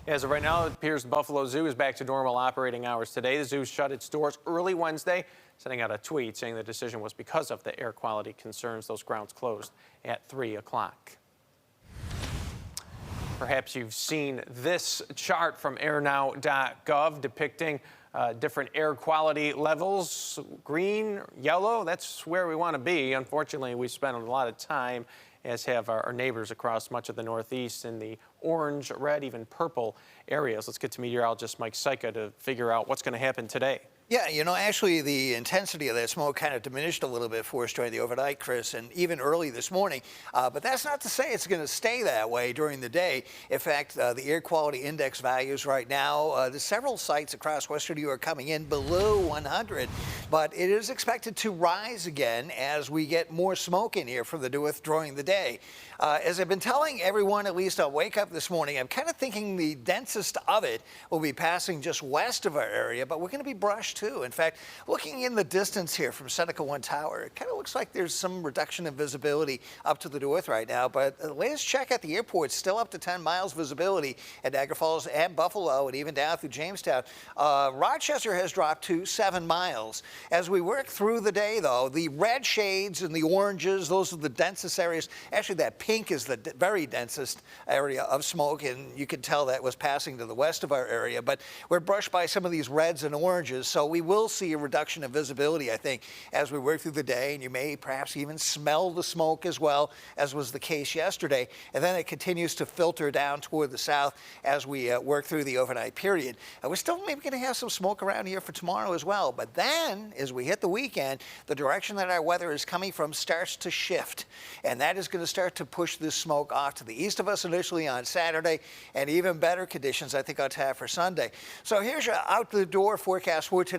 As of right now, it appears the Buffalo Zoo is back to normal operating hours today. The zoo shut its doors early Wednesday, sending out a tweet saying the decision was because of the air quality concerns. Those grounds closed at 3 o'clock. Perhaps you've seen this chart from airnow.gov depicting different air quality levels. Green, yellow, that's where we want to be. Unfortunately, we spent a lot of time, as have our neighbors across much of the Northeast, in the orange, red, even purple areas. Let's get to meteorologist Mike Syka to figure out what's going to happen today. Yeah, actually the intensity of that smoke kind of diminished a little bit for us during the overnight, Chris, and even early this morning. But that's not to say it's going to stay that way during the day. In fact, the air quality index values right now, there's several sites across western New York coming in below 100, but it is expected to rise again as we get more smoke in here from the north during the day. As I've been telling everyone, at least on Wake Up this morning, I'm kind of thinking the densest of it will be passing just west of our area, but we're going to be brushed too. In fact, looking in the distance here from Seneca One Tower, it kind of looks like there's some reduction in visibility up to the north right now. But the latest check at the airport, still up to 10 miles visibility at Niagara Falls and Buffalo, and even down through Jamestown. Rochester has dropped to 7 miles. As we work through the day, though, the red shades and the oranges, those are the densest areas. Actually, that pink is the very densest area of smoke, and you can tell that was passing to the west of our area. But we're brushed by some of these reds and oranges, so we will see a reduction of visibility, I think, as we work through the day, and you may perhaps even smell the smoke as well, as was the case yesterday. And then it continues to filter down toward the south as we work through the overnight period. We're still maybe going to have some smoke around here for tomorrow as well. But then, as we hit the weekend, the direction that our weather is coming from starts to shift, and that is going to start to push this smoke off to the east of us initially on Saturday, and even better conditions, I think, on tap for Sunday. So here's your out-the-door forecast for today.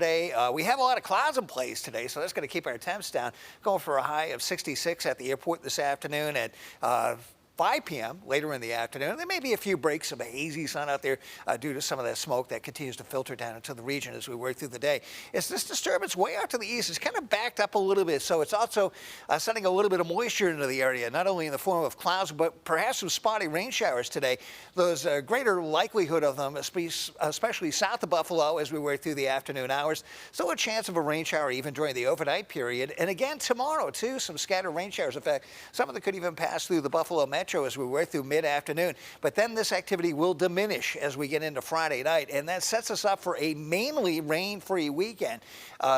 We have a lot of clouds in place today, so that's going to keep our temps down. Going for a high of 66 at the airport this afternoon at 5 p.m. later in the afternoon. There may be a few breaks of a hazy sun out there due to some of that smoke that continues to filter down into the region as we work through the day. It's this disturbance way out to the east. It's kind of backed up a little bit, so it's also sending a little bit of moisture into the area, not only in the form of clouds, but perhaps some spotty rain showers today. There's a greater likelihood of them, especially south of Buffalo as we work through the afternoon hours. Still a chance of a rain shower even during the overnight period. And again, tomorrow, too, some scattered rain showers. In fact, some of them could even pass through the Buffalo metro as we work through mid-afternoon. But then this activity will diminish as we get into Friday night, and that sets us up for a mainly rain-free weekend.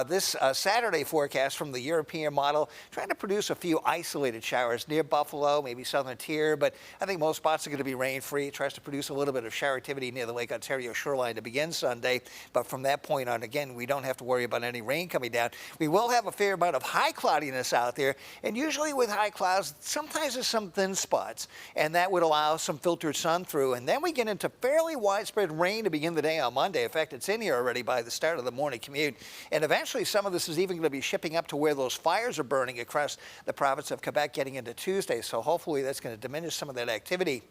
This Saturday forecast from the European model trying to produce a few isolated showers near Buffalo, maybe southern tier, but I think most spots are going to be rain-free. It tries to produce a little bit of shower activity near the Lake Ontario shoreline to begin Sunday, but from that point on, again, we don't have to worry about any rain coming down. We will have a fair amount of high cloudiness out there, and usually with high clouds, sometimes there's some thin spots, and that would allow some filtered sun through. And then we get into fairly widespread rain to begin the day on Monday. In fact, it's in here already by the start of the morning commute. And eventually some of this is even going to be shipping up to where those fires are burning across the province of Quebec getting into Tuesday. So hopefully that's going to diminish some of that activity.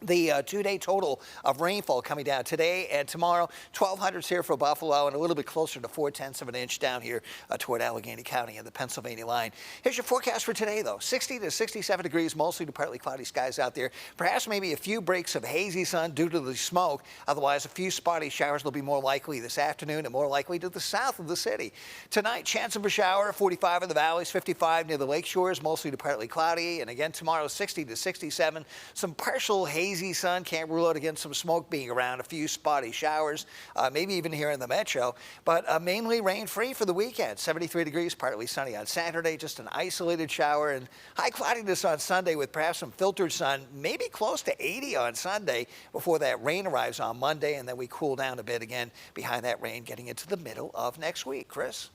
The two-day total of rainfall coming down today and tomorrow, 1,200s here for Buffalo and a little bit closer to 0.4 of an inch down here toward Allegheny County and the Pennsylvania line. Here's your forecast for today, though. 60 to 67 degrees, mostly to partly cloudy skies out there. Perhaps maybe a few breaks of hazy sun due to the smoke. Otherwise, a few spotty showers will be more likely this afternoon and more likely to the south of the city. Tonight, chance of a shower, 45 in the valleys, 55 near the lake shores, mostly to partly cloudy. And again, tomorrow, 60 to 67. Some partial hazy sun, can't rule out again some smoke being around, a few spotty showers, maybe even here in the metro, but mainly rain-free for the weekend. 73 degrees, partly sunny on Saturday, just an isolated shower, and high cloudiness on Sunday with perhaps some filtered sun, maybe close to 80 on Sunday before that rain arrives on Monday, and then we cool down a bit again behind that rain getting into the middle of next week. Chris?